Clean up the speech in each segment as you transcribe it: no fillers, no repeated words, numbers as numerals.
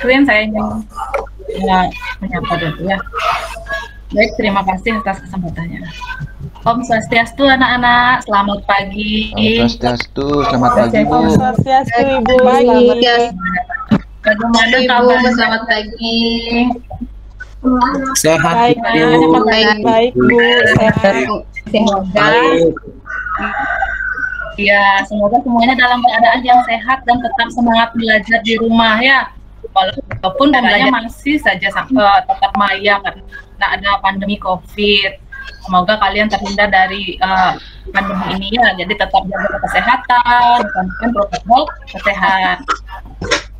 screen, saya ingin menyapa dulu ya. Baik, terima kasih atas kesempatannya. Om Swastiastu anak-anak, selamat pagi. Om Swastiastu, selamat pagi Bu. Om Swastiastu Ibu, bagaimana kabar? Selamat pagi. Sehat baik, baik Bu, sehat. Semoga ya, semoga semuanya dalam keadaan yang sehat dan tetap semangat belajar di rumah ya. Walaupun belajarnya masih saja tetap maya karena ada pandemi COVID. Semoga kalian terhindar dari pandemi ini ya. Jadi tetap jaga kesehatan, dan protokol kesehatan.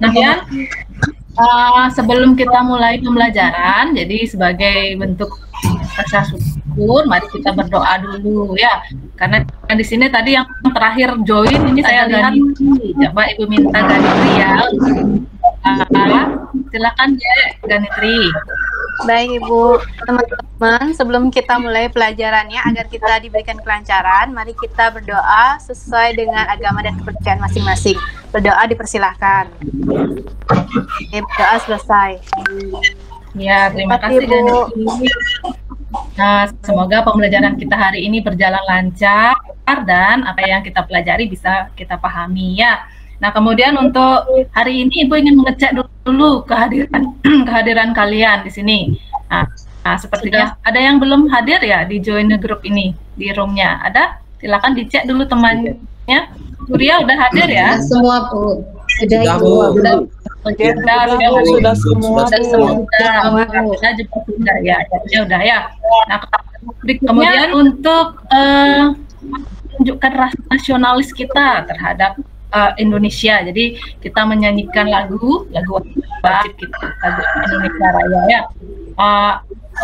Nah ya, sebelum kita mulai pembelajaran, jadi sebagai bentuk rasa syukur, mari kita berdoa dulu ya. Karena di sini tadi yang terakhir join ini saya lihat, coba Ibu minta Ganitri ya. Silakan ya Ganitri. Baik Ibu, teman-teman, sebelum kita mulai pelajarannya agar kita diberikan kelancaran, mari kita berdoa sesuai dengan agama dan kepercayaan masing-masing. Berdoa dipersilahkan. Berdoa selesai. Ya, terima kasih Ganitri. Nah, semoga pembelajaran kita hari ini berjalan lancar dan apa yang kita pelajari bisa kita pahami ya. Nah, kemudian untuk hari ini Ibu ingin mengecek dulu kehadiran kalian di sini. Nah, sepertinya ada yang belum hadir ya di join group ini di roomnya. Ada? Silakan dicek dulu temannya. Surya udah hadir ya? Semua Bu. Sudah ya. Nah, kemudian untuk menunjukkan rasa nasionalis kita terhadap Indonesia, jadi kita menyanyikan lagu wajib kita, lagu Indonesia Raya ya.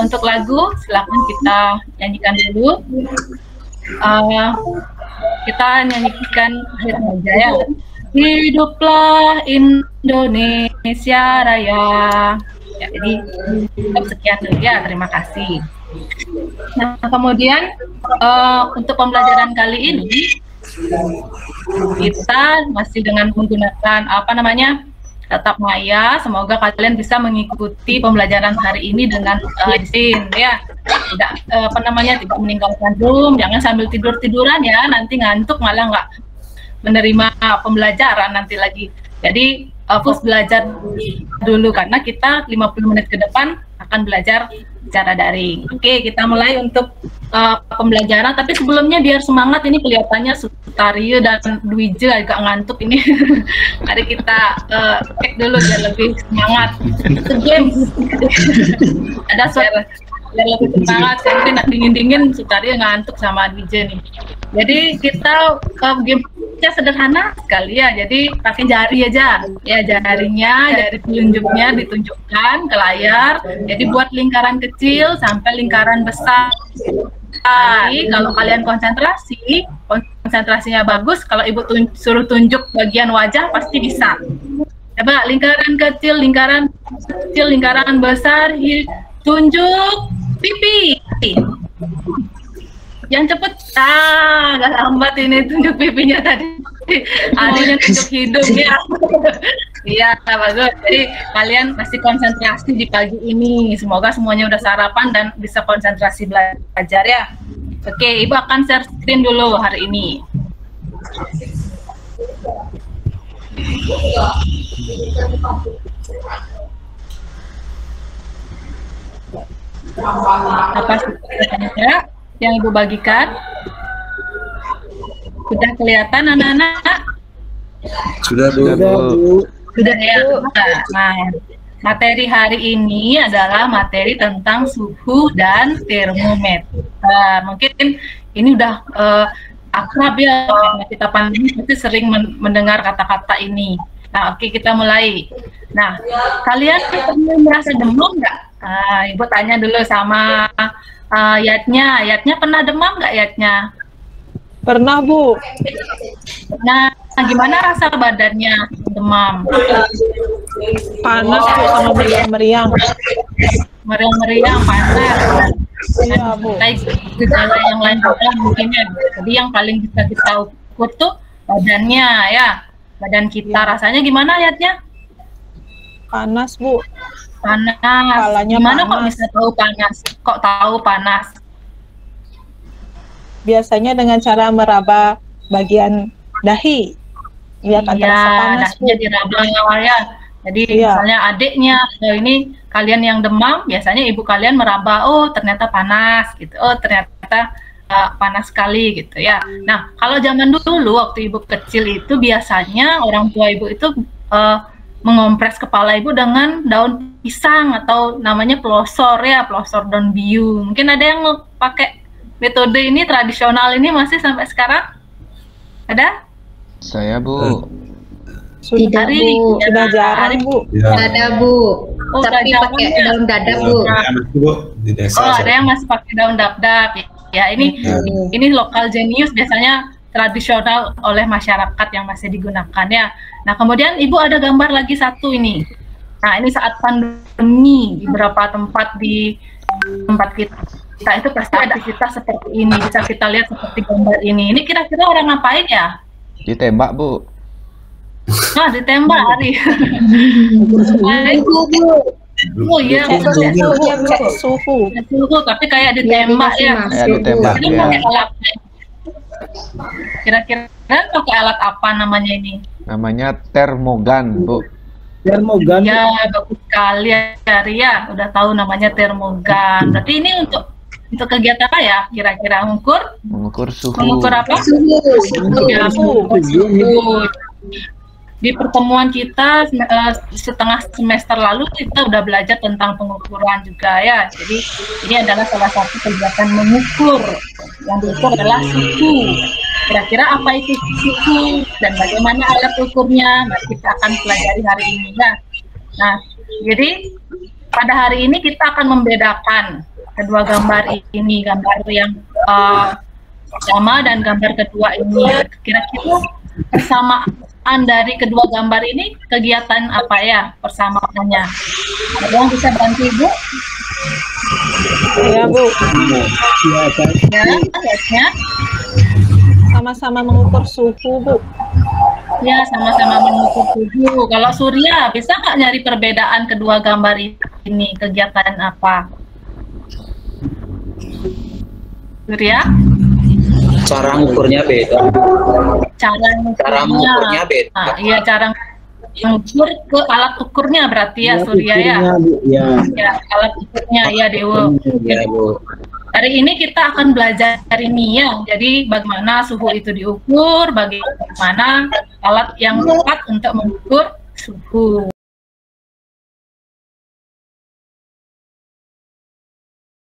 Untuk lagu silakan kita nyanyikan dulu. Kita nyanyikan akhir aja ya. Hiduplah Indonesia Raya. Ya, jadi sekian dulu ya, terima kasih. Nah, kemudian untuk pembelajaran kali ini kita masih dengan menggunakan tatap maya. Semoga kalian bisa mengikuti pembelajaran hari ini dengan disiplin ya. Tidak tidak meninggalkan Zoom, jangan sambil tiduran ya, nanti ngantuk malah nggak menerima pembelajaran nanti lagi. Jadi fokus belajar dulu karena kita 50 menit ke depan akan belajar secara daring. Oke, kita mulai untuk pembelajaran, tapi sebelumnya biar semangat, ini kelihatannya Sutario dan Dwije agak ngantuk ini. Mari kita cek dulu biar lebih semangat. Itu game. Ada suara biar lebih semangat, nanti dingin-dingin Sutario ngantuk sama Dwije nih. Jadi kita gamenya sederhana sekali ya, jadi pakai jari aja ya, jari telunjuknya ditunjukkan ke layar, jadi buat lingkaran kecil sampai lingkaran besar. Jadi kalau kalian konsentrasinya bagus, kalau Ibu suruh tunjuk bagian wajah pasti bisa. Coba lingkaran kecil, lingkaran besar, tunjuk pipi. Yang cepet, agak lambat ini tunjuk pipinya tadi. Adanya tunjuk hidung ya. Iya, bagus. Jadi kalian masih konsentrasi di pagi ini. Semoga semuanya udah sarapan dan bisa konsentrasi belajar ya. Oke, Ibu akan share screen dulu hari ini. Apa sih yang Ibu bagikan? Sudah kelihatan anak-anak? Sudah Bu. Sudah ya. Nah, materi hari ini adalah materi tentang suhu dan termometer. Mungkin ini udah akrab ya, karena kita pandemi pasti sering mendengar kata-kata ini. Nah, oke, kita mulai. Nah, kalian pernah merasa demam nggak? Ibu tanya dulu sama Yatnya pernah demam nggak Yatnya? Pernah Bu. Nah, gimana rasa badannya demam? Panas Bu, sama meriang-meriang. Meriang-meriang, panas. Iya Bu. Baik, gejala yang lain juga mungkin ya. Jadi yang paling bisa kita ukur tuh badannya ya. Badan kita rasanya gimana Yatnya? Panas, Bu. Panas. Kepalanya Gimana kok panas. bisa tahu panas? Kok tahu panas? Biasanya dengan cara meraba bagian dahi. Dia akan terasa panas, Bu. dahinya diraba ya. Jadi Iya. misalnya adiknya atau ini kalian yang demam, biasanya ibu kalian meraba, oh ternyata panas gitu. Oh ternyata panas sekali gitu ya. Nah, kalau zaman dulu waktu ibu kecil itu biasanya orang tua ibu itu mengompres kepala ibu dengan daun pisang atau namanya pelosor ya, pelosor daun biu. Mungkin ada yang mau pakai metode ini tradisional ini masih sampai sekarang? Ada? Saya, Bu. Sudah, Hari, Bu. ya, Sudah jarang, hari. Bu. Ya, Ada Bu, Oh, tapi udah pakai jarang ya? daun dadap Bu. Bu, di desa. Oh, ada yang masih pakai daun dap-dap ya. Ini lokal jenius biasanya tradisional oleh masyarakat yang masih digunakan ya. Nah, kemudian Ibu ada gambar lagi satu ini. Nah, ini saat pandemi di beberapa tempat di tempat kita itu pasti ada aktivitas seperti ini. Bisa kita lihat seperti gambar ini. Ini kira-kira orang ngapain ya? Ditembak, Bu. Nah, ditembak hari. Oh iya, Cek betul. suhu, cek suhu. Suhu, tapi kayak ditembak ya. Kayak ditembak, Ini ya. pakai alat. Kira-kira pakai alat apa namanya ini? Namanya termogan, Bu. Termogan. Ya, bagus sekali ya, Ria. Udah tahu namanya termogan. Berarti ini untuk kegiatan apa ya? Kira-kira Mengukur suhu. mengukur apa? Ya, mengukur suhu. Di pertemuan kita setengah semester lalu kita udah belajar tentang pengukuran juga ya. Jadi ini adalah salah satu kegiatan mengukur. Yang diukur adalah suhu. Kira-kira apa itu suhu dan bagaimana alat ukurnya? Nah, kita akan pelajari hari ini ya. Nah, jadi pada hari ini kita akan membedakan kedua gambar ini, gambar yang pertama dan gambar kedua ini. Kira-kira persamaan dari kedua gambar ini kegiatan apa ya persamaannya? Ada yang bisa bantu Ibu? Ya, Bu. Ya, ya. Sama-sama mengukur suhu, Bu. Ya, sama-sama mengukur suhu. Kalau Surya, bisa nggak nyari perbedaan kedua gambar ini? Kegiatan apa? Surya? Cara ngukurnya beda. Cara mengukurnya beda. Nah, iya, cara mengukur ke alat ukurnya berarti ya, Surya ya? Ya. Ya, alat ukurnya ya, Dewo. Ya, Bu. Hari ini kita akan belajar ini ya, jadi bagaimana suhu itu diukur, bagaimana alat yang tepat untuk mengukur suhu.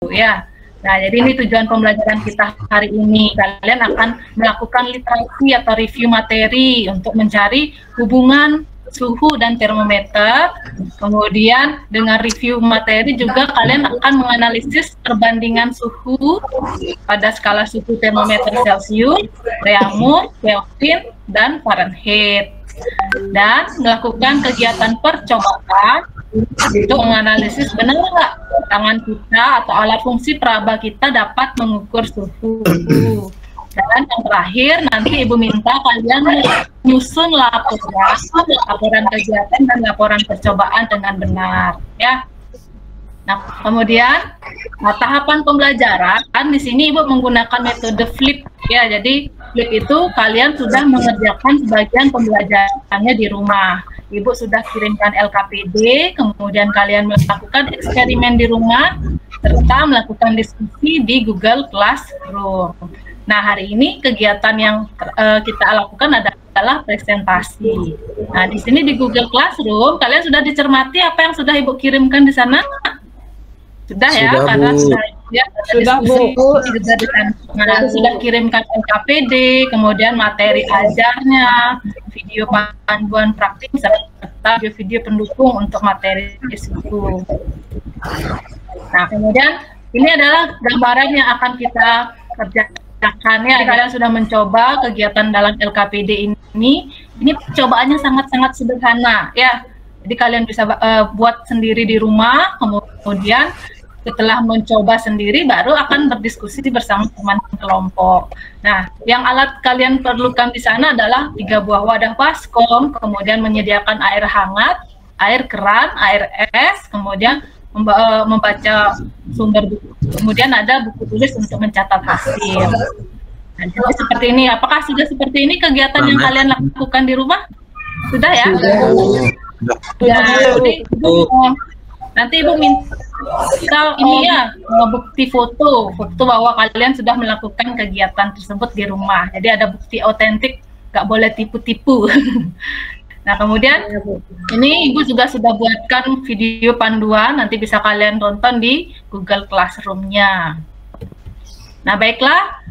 Ya, nah jadi ini tujuan pembelajaran kita hari ini. Kalian akan melakukan literasi atau review materi untuk mencari hubungan suhu dan termometer. Kemudian dengan review materi juga kalian akan menganalisis perbandingan suhu pada skala suhu termometer Celcius, Reaumur, Kelvin, dan Fahrenheit. Dan melakukan kegiatan percobaan untuk menganalisis benar nggak tangan kita atau alat fungsi peraba kita dapat mengukur suhu. Dan yang terakhir nanti Ibu minta kalian menyusun laporan kegiatan dan laporan percobaan dengan benar ya. Nah, kemudian tahapan pembelajaran di sini Ibu menggunakan metode flip ya. Jadi flip itu kalian sudah mengerjakan sebagian pembelajarannya di rumah. Ibu sudah kirimkan LKPD, kemudian kalian melakukan eksperimen di rumah serta melakukan diskusi di Google Classroom. Nah, hari ini kegiatan yang kita lakukan adalah presentasi. Nah, di sini di Google Classroom kalian sudah dicermati apa yang sudah Ibu kirimkan di sana? Sudah ya, Sudah, karena Bu. Sudah, Bu. Sudah kirimkan LKPD, kemudian materi ajarnya, video panduan praktik serta video pendukung untuk materi suhu. Nah, kemudian ini adalah gambaran yang akan kita kerjakan ya. Kalian sudah mencoba kegiatan dalam LKPD ini. Ini percobaannya sangat-sangat sederhana ya. Jadi kalian bisa buat sendiri di rumah, kemudian setelah mencoba sendiri baru akan berdiskusi bersama teman kelompok. Nah, yang alat kalian perlukan di sana adalah 3 buah wadah baskom, kemudian menyediakan air hangat, air keran, air es, kemudian membaca sumber buku. Kemudian ada buku tulis untuk mencatat hasil. Nah, jadi seperti ini. Apakah sudah seperti ini kegiatan yang kalian lakukan di rumah? Sudah ya? Ya. Jadi, nanti Ibu minta ini ya bukti foto bahwa kalian sudah melakukan kegiatan tersebut di rumah. Jadi ada bukti otentik, nggak boleh tipu-tipu. Nah, kemudian ini Ibu juga sudah buatkan video panduan, nanti bisa kalian tonton di Google Classroom-nya. Nah, baiklah,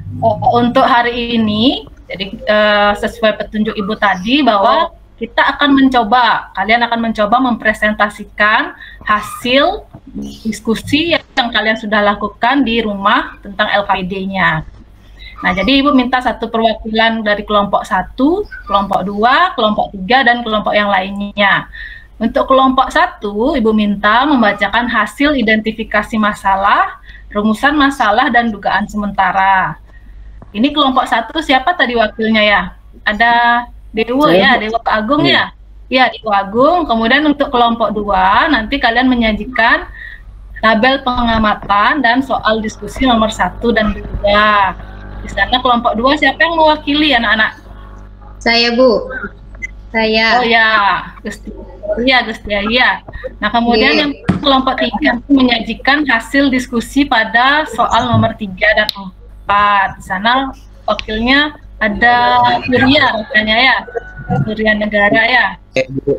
untuk hari ini, jadi sesuai petunjuk Ibu tadi bahwa kita akan mencoba, kalian akan mencoba mempresentasikan hasil diskusi yang kalian sudah lakukan di rumah tentang LKPD-nya. Nah, jadi Ibu minta satu perwakilan dari kelompok 1, kelompok 2, kelompok 3, dan kelompok yang lainnya. Untuk kelompok 1, Ibu minta membacakan hasil identifikasi masalah, rumusan masalah, dan dugaan sementara. Ini kelompok 1 siapa tadi wakilnya ya? Ada Dewa ya, Dewa Agung ya? Ya, Dewa Agung. Kemudian untuk kelompok 2, nanti kalian menyajikan tabel pengamatan dan soal diskusi nomor 1 dan 2. Di sana kelompok 2 siapa yang mewakili anak-anak? Saya, Bu. Saya. Oh ya, Gusti. Iya, Gusti. Iya. Nah, kemudian yang kelompok 3 menyajikan hasil diskusi pada soal nomor 3 dan 4. Di sana wakilnya ada Surya rasanya ya, Surya Negara ya.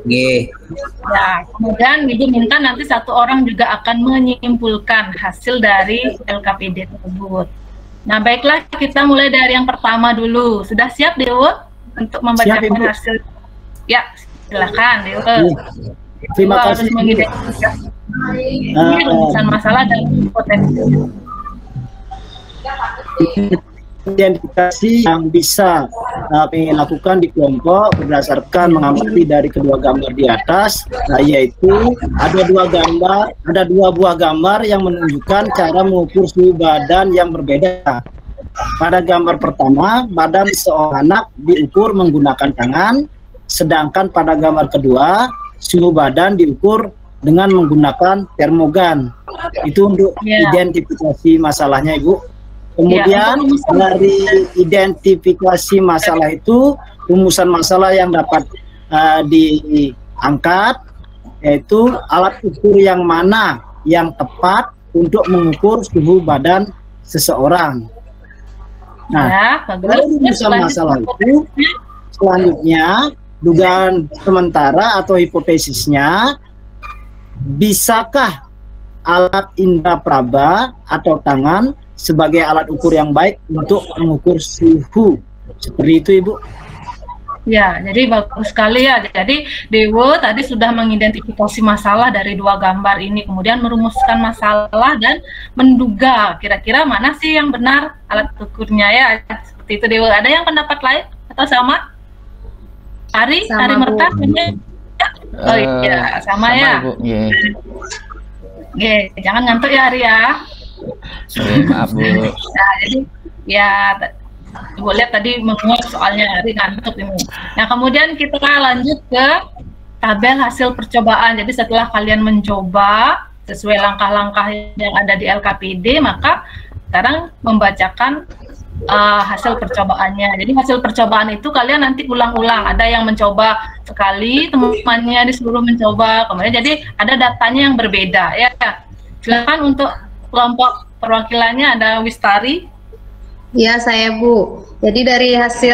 Ya, kemudian Ibu minta nanti satu orang juga akan menyimpulkan hasil dari LKPD tersebut. Nah, baiklah, kita mulai dari yang pertama dulu. Sudah siap, Dewa, untuk membacakan hasil? Ya, silakan, Dewa. Terima kasih. Ini rumusan masalah dan potensi. Identifikasi yang bisa dilakukan di kelompok berdasarkan mengamati dari kedua gambar di atas, yaitu ada dua buah gambar yang menunjukkan cara mengukur suhu badan yang berbeda. Pada gambar pertama, badan seorang anak diukur menggunakan tangan, sedangkan pada gambar kedua, suhu badan diukur dengan menggunakan termogan. Itu untuk identifikasi masalahnya, Ibu. Kemudian dari identifikasi masalah itu, rumusan masalah yang dapat diangkat, yaitu alat ukur yang mana yang tepat untuk mengukur suhu badan seseorang. Nah, dari rumusan masalah itu, selanjutnya dugaan sementara atau hipotesisnya, bisakah alat indera praba atau tangan sebagai alat ukur yang baik untuk mengukur suhu? Seperti itu, Ibu. Ya, jadi bagus sekali ya. Jadi Dewo tadi sudah mengidentifikasi masalah dari dua gambar ini, kemudian merumuskan masalah dan menduga kira-kira mana sih yang benar alat ukurnya ya. Seperti itu, Dewo. Ada yang pendapat lain atau sama? Ari Merta? Oh iya, sama ya. Bu. Yeah. Oke, jangan ngantuk ya Ari ya. Maaf, Bu. Nah, jadi ya Ibu lihat tadi menguap soalnya Ari ngantuk ini. Nah, kemudian kita lanjut ke tabel hasil percobaan. Jadi setelah kalian mencoba sesuai langkah-langkah yang ada di LKPD, maka sekarang membacakan hasil percobaannya. Jadi hasil percobaan itu kalian nanti ulang-ulang. Ada yang mencoba sekali, teman-temannya disuruh mencoba. Kemudian jadi ada datanya yang berbeda ya. Silakan untuk kelompok perwakilannya ada Wistari. Ya, saya Bu. Jadi dari hasil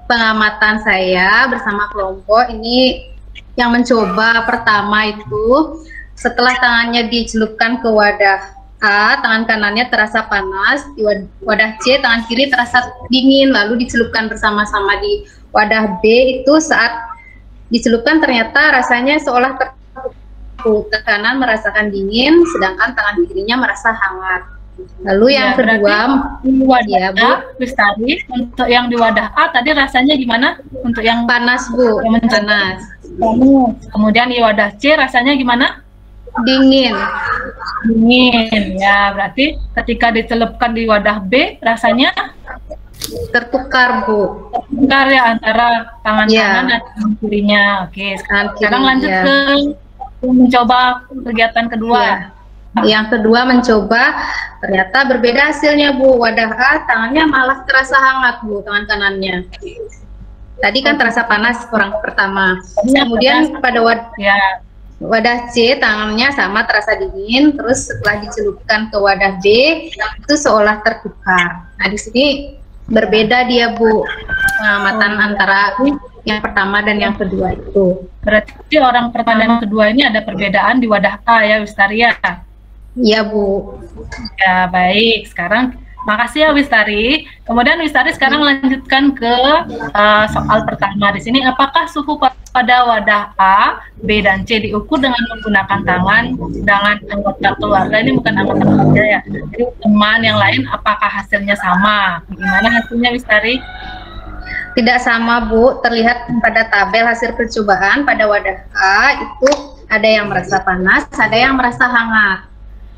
pengamatan saya bersama kelompok ini yang mencoba pertama itu setelah tangannya dicelupkan ke wadah A, tangan kanannya terasa panas, di wadah C, tangan kiri terasa dingin, lalu dicelupkan bersama-sama di wadah B itu saat dicelupkan ternyata rasanya seolah tertutup, kanan merasakan dingin, sedangkan tangan kirinya merasa hangat. Lalu yang kedua, wadah A, Lestari, untuk yang di wadah A tadi rasanya gimana? Untuk yang panas Bu, yang panas. Kemudian di wadah C rasanya gimana? Dingin. Dingin, ya berarti ketika dicelupkan di wadah B rasanya tertukar Bu. Bentar ya antara tangan Iya. kanan dan tangan kirinya. Oke, Tangan sekarang kiri, lanjut ya. ke mencoba kegiatan kedua. Iya. Yang kedua mencoba, ternyata berbeda hasilnya Bu. Wadah A tangannya malah terasa hangat Bu, tangan kanannya. Tadi kan terasa panas orang pertama. Kemudian pada Ya, wadah C tangannya sama terasa dingin, terus setelah dicelupkan ke wadah B itu seolah tertukar. Nah di sini berbeda dia Bu, pengamatan antara yang pertama dan yang kedua itu. berarti orang pertama dan kedua ini ada perbedaan di wadah A ya, Wistaria. Iya Bu. Ya, baik. Sekarang makasih ya Wistari. Kemudian Wistari sekarang lanjutkan ke soal pertama di sini. Apakah suhu pada wadah A, B, dan C diukur dengan menggunakan tangan dengan anggota keluarga? Ini bukan anggota keluarga ya. Jadi teman yang lain, apakah hasilnya sama? Gimana hasilnya Wistari? Tidak sama Bu, terlihat pada tabel hasil percobaan pada wadah A itu ada yang merasa panas, ada yang merasa hangat.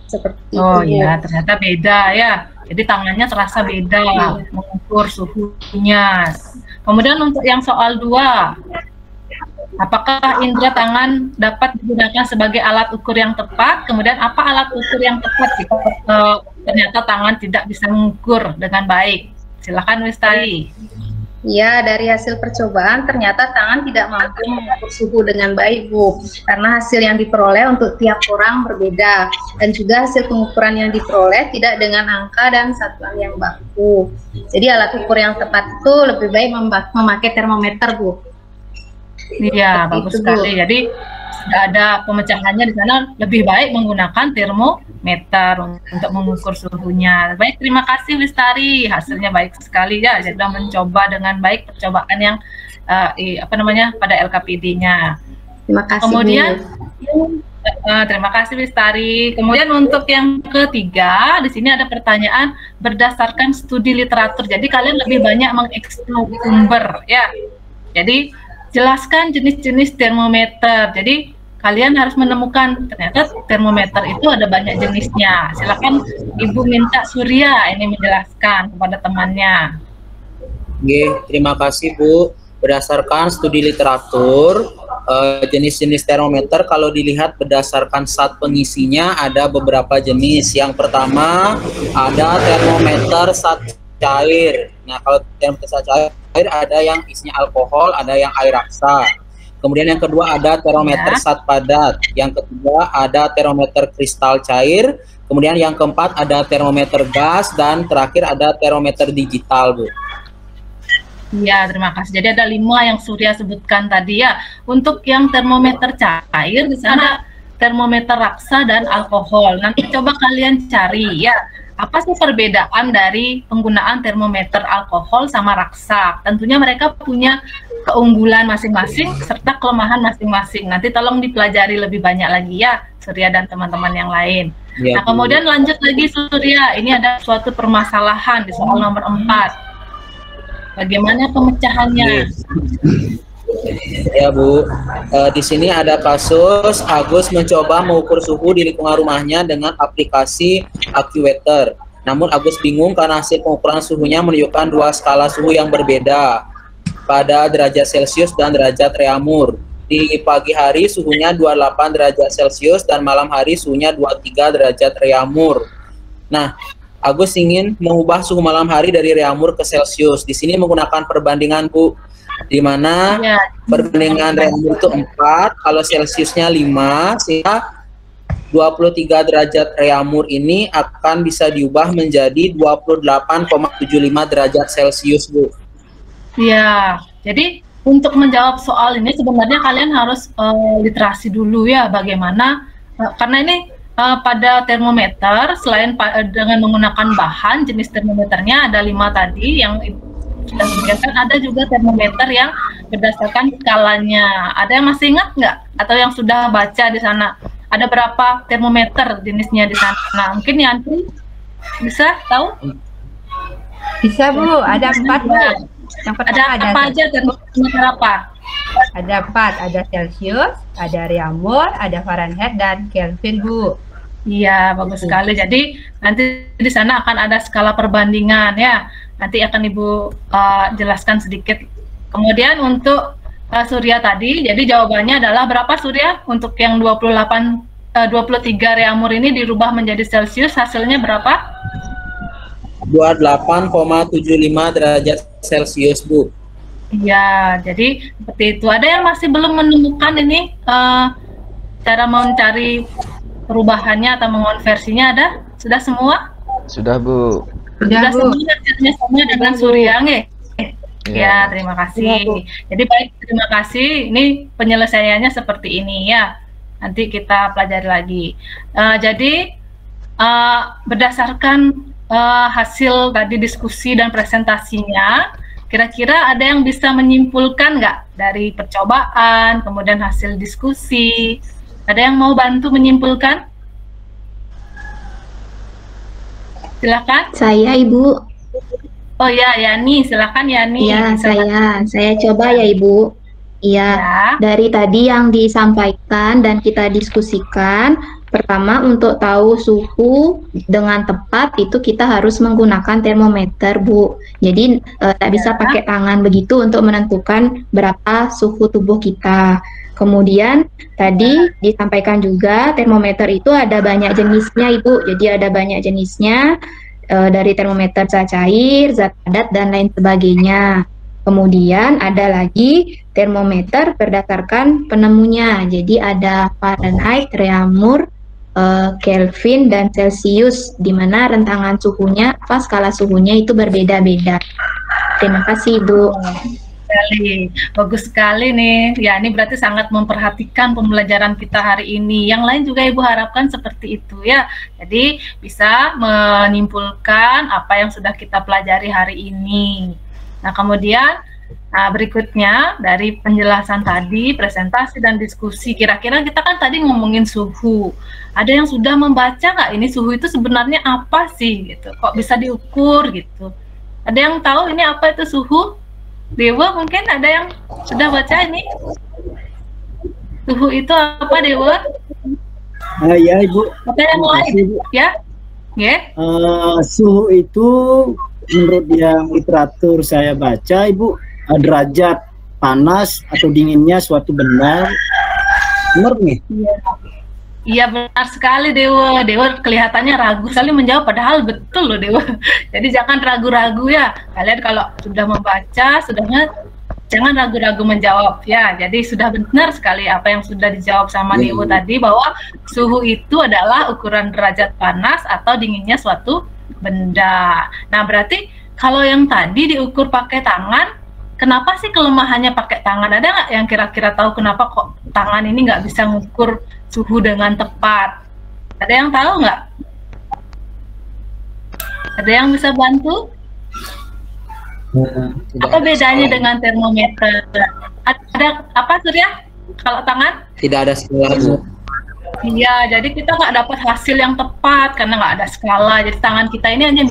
Seperti Oh itu. iya, ternyata beda ya. Jadi tangannya terasa beda mengukur suhunya. Kemudian untuk yang soal 2, apakah indera tangan dapat digunakan sebagai alat ukur yang tepat? Kemudian apa alat ukur yang tepat jika ternyata tangan tidak bisa mengukur dengan baik? Silakan Wistari. Ya, dari hasil percobaan ternyata tangan tidak mampu mengukur suhu dengan baik Bu, karena hasil yang diperoleh untuk tiap orang berbeda, dan juga hasil pengukuran yang diperoleh tidak dengan angka dan satuan yang baku. Jadi alat ukur yang tepat itu lebih baik memakai termometer Bu. Iya, Seperti bagus itu, Bu. sekali. Jadi sudah ada pemecahannya di sana, lebih baik menggunakan termometer untuk mengukur suhunya. Baik, terima kasih Wistari. Hasilnya baik sekali ya. Sudah mencoba dengan baik percobaan yang pada LKPD-nya. Terima kasih Kemudian Bu. terima kasih Wistari. Kemudian untuk yang ketiga, di sini ada pertanyaan berdasarkan studi literatur. Jadi kalian lebih banyak mengeksplor sumber ya. Jadi jelaskan jenis-jenis termometer. Jadi kalian harus menemukan ternyata termometer itu ada banyak jenisnya. Silakan Ibu minta Surya ini menjelaskan kepada temannya. Oke, terima kasih Bu. Berdasarkan studi literatur, jenis-jenis termometer kalau dilihat berdasarkan zat pengisinya ada beberapa jenis. Yang pertama ada termometer zat cair. Nah, kalau termometer zat cair ada yang isinya alkohol, ada yang air raksa. Kemudian yang kedua ada termometer zat padat. Yang ketiga ada termometer kristal cair. Kemudian yang keempat ada termometer gas, dan terakhir ada termometer digital, Bu. Ya, terima kasih. Jadi ada 5 yang Surya sebutkan tadi ya. Untuk yang termometer cair di sana termometer raksa dan alkohol. Nanti coba kalian cari ya. Apa sih perbedaan dari penggunaan termometer alkohol sama raksa? Tentunya mereka punya keunggulan masing-masing serta kelemahan masing-masing. Nanti tolong dipelajari lebih banyak lagi ya, Surya dan teman-teman yang lain. Ya, Nah, kemudian lanjut lagi Surya. Ini ada suatu permasalahan di soal nomor 4. Bagaimana pemecahannya? Ya Bu, di sini ada kasus Agus mencoba mengukur suhu di lingkungan rumahnya dengan aplikasi AccuWeather. Namun Agus bingung karena hasil pengukuran suhunya menunjukkan 2 skala suhu yang berbeda pada derajat Celcius dan derajat Reaumur. Di pagi hari suhunya 28 derajat Celcius dan malam hari suhunya 23 derajat Reaumur. Nah, Agus ingin mengubah suhu malam hari dari Reaumur ke Celcius. Di sini menggunakan perbandingan Bu, di mana Ya, perbandingan Reaumur itu 4, kalau Celciusnya 5, sehingga 23 derajat Reaumur ini akan bisa diubah menjadi 28,75 derajat Celcius, Bu. ya. Jadi untuk menjawab soal ini sebenarnya kalian harus literasi dulu ya bagaimana karena ini pada termometer selain dengan menggunakan bahan jenis termometernya ada 5 tadi yang sudah disebutkan, ada juga termometer yang berdasarkan skalanya. Ada yang masih ingat nggak? Atau yang sudah baca di sana? Ada berapa termometer jenisnya di sana? Mungkin Yanti bisa tahu? Bisa Bu, ada 4 Bu. Yang pertama Ada apa aja termometer apa? Ada 4, ada Celcius, ada Reaumur, ada Fahrenheit, dan Kelvin Bu. Iya, bagus sekali. Jadi nanti di sana akan ada skala perbandingan ya. Nanti akan Ibu jelaskan sedikit. Kemudian untuk Surya tadi, jadi jawabannya adalah berapa Surya? Untuk yang 23 reamur ini dirubah menjadi Celcius, hasilnya berapa? 28,75 derajat Celcius, Bu. Iya, jadi seperti itu. Ada yang masih belum menemukan ini cara mencari perubahannya atau mengonversinya ada? Sudah semua? Sudah, Bu. Sudah semua hasilnya sama dengan Surya, nggih? Ya, terima kasih. Jadi baik, terima kasih. Ini penyelesaiannya seperti ini ya. Nanti kita pelajari lagi. Jadi berdasarkan hasil tadi diskusi dan presentasinya, kira-kira ada yang bisa menyimpulkan nggak dari percobaan, kemudian hasil diskusi? Ada yang mau bantu menyimpulkan? Silakan. Saya, Ibu. Oh ya, Yani, silakan Yani. Iya, saya coba ya, Ibu. Iya, dari tadi yang disampaikan dan kita diskusikan, pertama untuk tahu suhu dengan tepat itu kita harus menggunakan termometer, Bu. Jadi tak bisa pakai tangan begitu untuk menentukan berapa suhu tubuh kita. Kemudian tadi disampaikan juga termometer itu ada banyak jenisnya, Ibu. Jadi ada banyak jenisnya. Dari termometer zat cair, zat padat, dan lain sebagainya. Kemudian ada lagi termometer berdasarkan penemunya. Jadi ada Fahrenheit, reamur, Kelvin, dan Celcius, di mana rentangan suhunya, skala suhunya itu berbeda-beda. Terima kasih, Bu. Bagus sekali nih. Ya, ini berarti sangat memperhatikan pembelajaran kita hari ini. Yang lain juga Ibu harapkan seperti itu ya. Jadi bisa menyimpulkan apa yang sudah kita pelajari hari ini. Nah, kemudian berikutnya dari penjelasan tadi, presentasi dan diskusi, kira-kira kita kan tadi ngomongin suhu. Ada yang sudah membaca nggak ini suhu itu sebenarnya apa sih gitu? Kok bisa diukur gitu? Ada yang tahu ini apa itu suhu? Dewa mungkin ada yang sudah baca ini? Suhu itu apa, Dewa? Ya, Ibu. Ada yang lain? Ya? Suhu itu menurut yang literatur saya baca, Ibu, derajat panas atau dinginnya suatu benda. Benar nih? Iya, benar sekali, Dewa. Dewa kelihatannya ragu sekali menjawab, padahal betul loh, Dewa. Jadi jangan ragu-ragu ya. Kalian kalau sudah membaca, jangan ragu-ragu menjawab ya. Jadi sudah benar sekali apa yang sudah dijawab sama Dewa tadi, bahwa suhu itu adalah ukuran derajat panas atau dinginnya suatu benda. Nah, berarti kalau yang tadi diukur pakai tangan, kenapa sih kelemahannya pakai tangan? Ada nggak yang kira-kira tahu kenapa kok tangan ini nggak bisa mengukur suhu dengan tepat? Ada yang tahu nggak? Ada yang bisa bantu? Apa bedanya dengan termometer? Ada apa, Surya? Kalau tangan? Tidak ada skala, Bu. Iya, jadi kita nggak dapat hasil yang tepat karena nggak ada skala. Jadi tangan kita ini hanya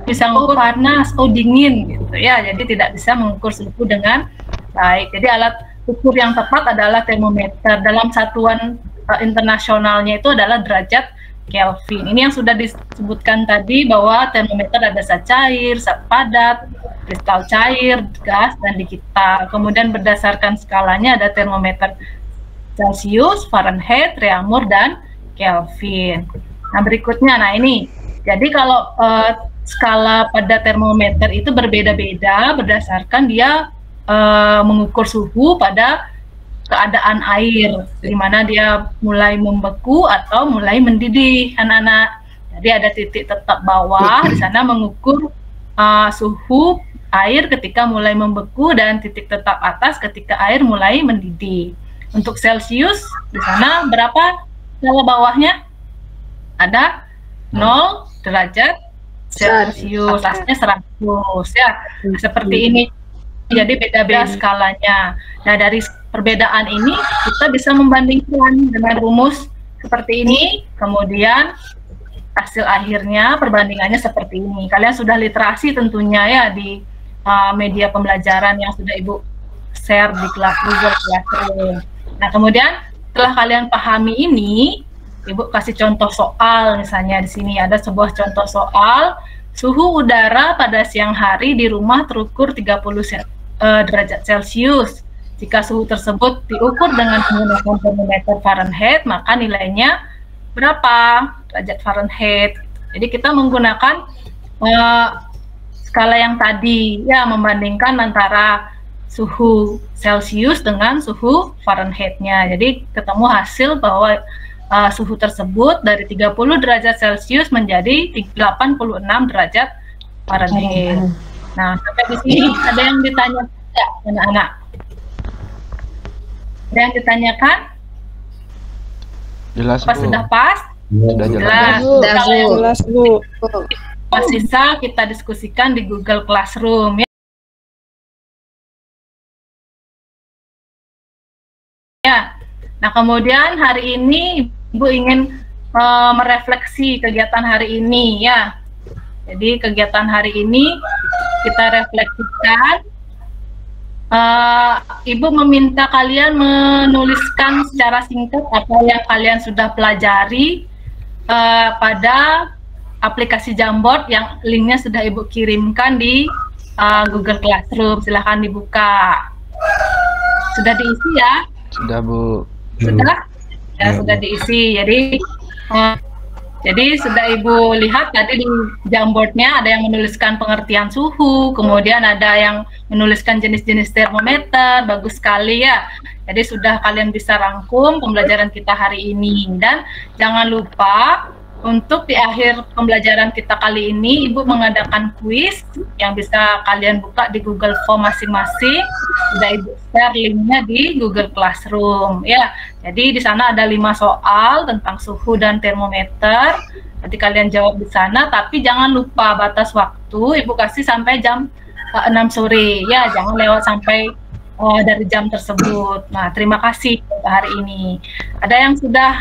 bisa mengukur panas, dingin gitu ya. Jadi tidak bisa mengukur suhu dengan baik. Jadi alat ukur yang tepat adalah termometer. Dalam satuan internasionalnya itu adalah derajat Kelvin. Ini yang sudah disebutkan tadi bahwa termometer ada zat cair, zat padat, kristal cair, gas, dan digital. Kemudian berdasarkan skalanya ada termometer Celcius, Fahrenheit, reamur, dan Kelvin. Nah, berikutnya, nah ini. Jadi kalau skala pada termometer itu berbeda-beda berdasarkan dia mengukur suhu pada keadaan air, di mana dia mulai membeku atau mulai mendidih, anak-anak. Jadi ada titik tetap bawah di sana mengukur suhu air ketika mulai membeku dan titik tetap atas ketika air mulai mendidih. Untuk Celcius di sana berapa skala bawahnya? Ada 0 derajat Celcius, atasnya 100 ya. Seperti ini. Jadi beda-beda skalanya. Nah, dari perbedaan ini kita bisa membandingkan dengan rumus seperti ini, kemudian hasil akhirnya perbandingannya seperti ini. Kalian sudah literasi tentunya ya di media pembelajaran yang sudah Ibu share di kelas Google Classroom. Nah, kemudian setelah kalian pahami ini, Ibu kasih contoh soal, misalnya di sini ada sebuah contoh soal suhu udara pada siang hari di rumah terukur 30 derajat Celcius. Jika suhu tersebut diukur dengan menggunakan termometer Fahrenheit, maka nilainya berapa derajat Fahrenheit. Jadi kita menggunakan skala yang tadi, ya, membandingkan antara suhu Celcius dengan suhu Fahrenheit-nya. Jadi ketemu hasil bahwa suhu tersebut dari 30 derajat Celcius menjadi 86 derajat Fahrenheit. Nah, sampai di sini ada yang ditanya ya, anak-anak? Ada yang ditanyakan? Jelas, Pas Bu. sudah pas? Sudah jelas. Jelas, Bu. Masih bisa kita diskusikan di Google Classroom, ya. Nah, kemudian hari ini Ibu ingin merefleksi kegiatan hari ini, ya. Jadi kegiatan hari ini kita refleksikan. Ibu meminta kalian menuliskan secara singkat apa yang kalian sudah pelajari pada aplikasi Jamboard yang linknya sudah Ibu kirimkan di Google Classroom. Silahkan dibuka. Sudah diisi ya? Sudah, Bu. Sudah? Ya, sudah diisi. Jadi sudah Ibu lihat tadi di Jamboardnya ada yang menuliskan pengertian suhu, kemudian ada yang menuliskan jenis-jenis termometer. Bagus sekali ya. Jadi sudah kalian bisa rangkum pembelajaran kita hari ini. Dan jangan lupa untuk di akhir pembelajaran kita kali ini, Ibu mengadakan kuis yang bisa kalian buka di Google Form masing-masing. Sudah Ibu share linknya di Google Classroom, ya. Jadi di sana ada 5 soal tentang suhu dan termometer. Nanti kalian jawab di sana, tapi jangan lupa batas waktu Ibu kasih sampai jam 6 sore, ya. Jangan lewat sampai dari jam tersebut. Nah, terima kasih untuk hari ini. Ada yang sudah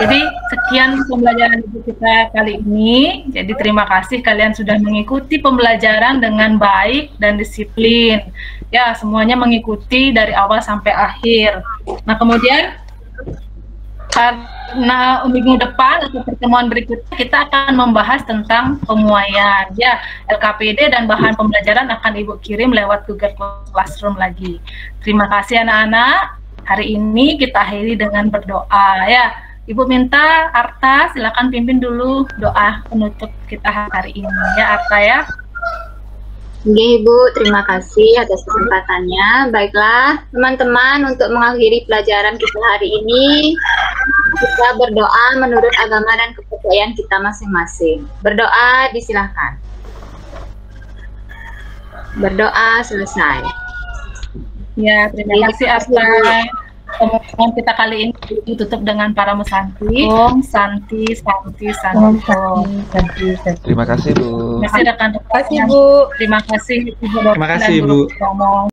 jadi sekian pembelajaran Ibu kita kali ini. Jadi terima kasih kalian sudah mengikuti pembelajaran dengan baik dan disiplin. Ya, semuanya mengikuti dari awal sampai akhir. Nah, kemudian karena minggu depan atau pertemuan berikutnya kita akan membahas tentang pemuaian. Ya, LKPD dan bahan pembelajaran akan Ibu kirim lewat Google Classroom lagi. Terima kasih anak-anak. Hari ini kita akhiri dengan berdoa, ya. Ibu minta Arta silakan pimpin dulu doa penutup kita hari ini, ya Arta, ya. Oke Ibu, terima kasih atas kesempatannya. Baiklah teman-teman, untuk mengakhiri pelajaran kita hari ini, kita berdoa menurut agama dan kepercayaan kita masing-masing. Berdoa disilahkan. Berdoa selesai. Ya, terima kasih Arta. Pertemuan kita kali ini ditutup dengan para musanti. Om Santi, Santi, Santi. Santi. Terima kasih, Bu. Terima kasih rekan-rekan. Terima kasih, Bu. Terima kasih Ibu. Terima kasih, Bu. Guru